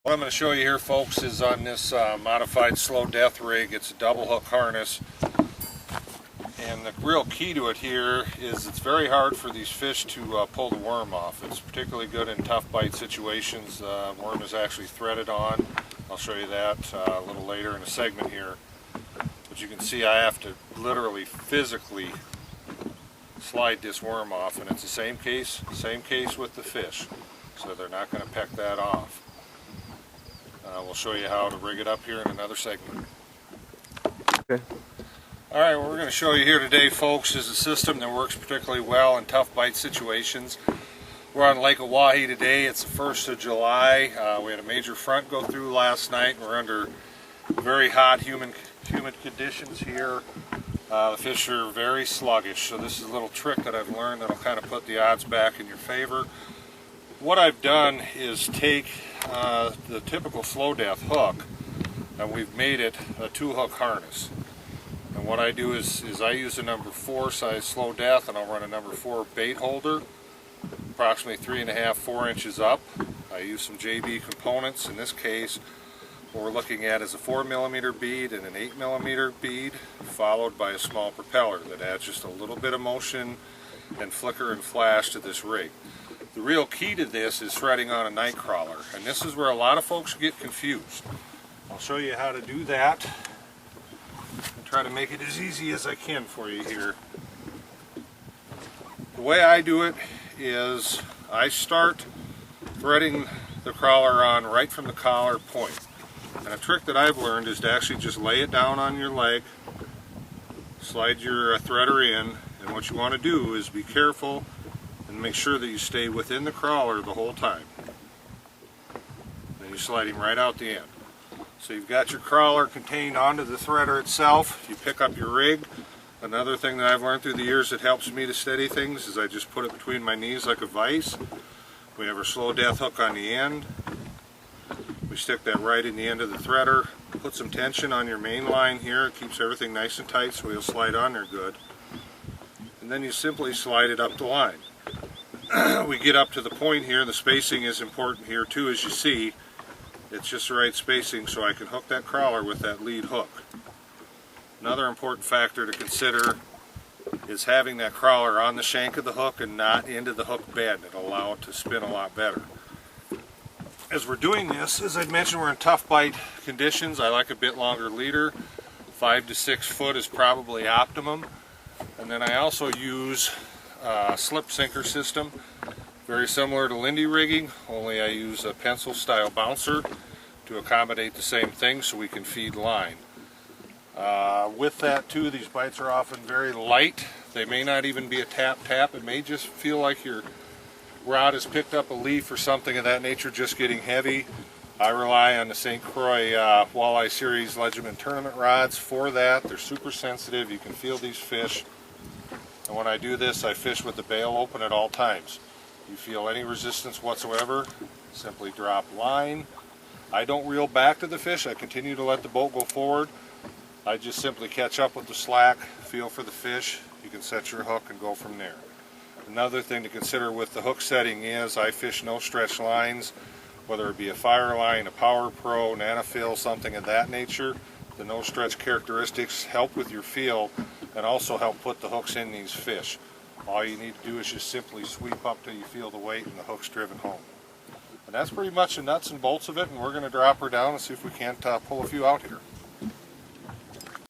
What I'm going to show you here, folks, is on this modified slow death rig. It's a double hook harness, and the real key to it here is it's very hard for these fish to pull the worm off. It's particularly good in tough bite situations. The worm is actually threaded on. I'll show you that a little later in a segment here. But you can see I have to literally physically slide this worm off, and it's the same case with the fish, so they're not going to peck that off. We'll show you how to rig it up here in another segment. Okay. Alright, what we're going to show you here today, folks, is a system that works particularly well in tough bite situations. We're on Lake Oahe today. It's the 1st of July. We had a major front go through last night. We're under very hot, humid conditions here. The fish are very sluggish, so this is a little trick that I've learned that'll kind of put the odds back in your favor. What I've done is take the typical slow death hook, and we've made it a 2-hook harness. And what I do is I use a number 4 size slow death, and I'll run a number 4 bait holder, approximately 3.5–4 inches up. I use some JB components. In this case, what we're looking at is a 4mm bead and an 8mm bead, followed by a small propeller that adds just a little bit of motion and flicker and flash to this rig. The real key to this is threading on a night crawler, and this is where a lot of folks get confused. I'll show you how to do that and try to make it as easy as I can for you here. The way I do it is I start threading the crawler on right from the collar point. And a trick that I've learned is to actually just lay it down on your leg, slide your threader in, and what you want to do is be careful and make sure that you stay within the crawler the whole time. Then you're sliding right out the end. So you've got your crawler contained onto the threader itself. You pick up your rig. Another thing that I've learned through the years that helps me to steady things is I just put it between my knees like a vise. We have our slow death hook on the end. We stick that right in the end of the threader. Put some tension on your main line here. It keeps everything nice and tight so it'll slide on there good. And then you simply slide it up the line. We get up to the point here. The spacing is important here too, as you see. It's just the right spacing so I can hook that crawler with that lead hook. Another important factor to consider is having that crawler on the shank of the hook and not into the hook bed. It'll allow it to spin a lot better. As we're doing this, as I mentioned, we're in tough bite conditions. I like a bit longer leader. 5 to 6 foot is probably optimum. And then I also use a slip sinker system, very similar to Lindy rigging, only I use a pencil style bouncer to accommodate the same thing so we can feed line. With that too, these bites are often very light. They may not even be a tap-tap. It may just feel like your rod has picked up a leaf or something of that nature, just getting heavy. I rely on the St. Croix Walleye Series Legiment tournament rods for that. They're super sensitive. You can feel these fish. And when I do this, I fish with the bail open at all times. You feel any resistance whatsoever, simply drop line. I don't reel back to the fish. I continue to let the boat go forward. I just simply catch up with the slack, feel for the fish. You can set your hook and go from there. Another thing to consider with the hook setting is I fish no stretch lines, whether it be a Fire Line, a Power Pro, Nanofill, something of that nature. The no stretch characteristics help with your feel and also help put the hooks in these fish. All you need to do is just simply sweep up till you feel the weight and the hook's driven home. And that's pretty much the nuts and bolts of it, and we're going to drop her down and see if we can't pull a few out here.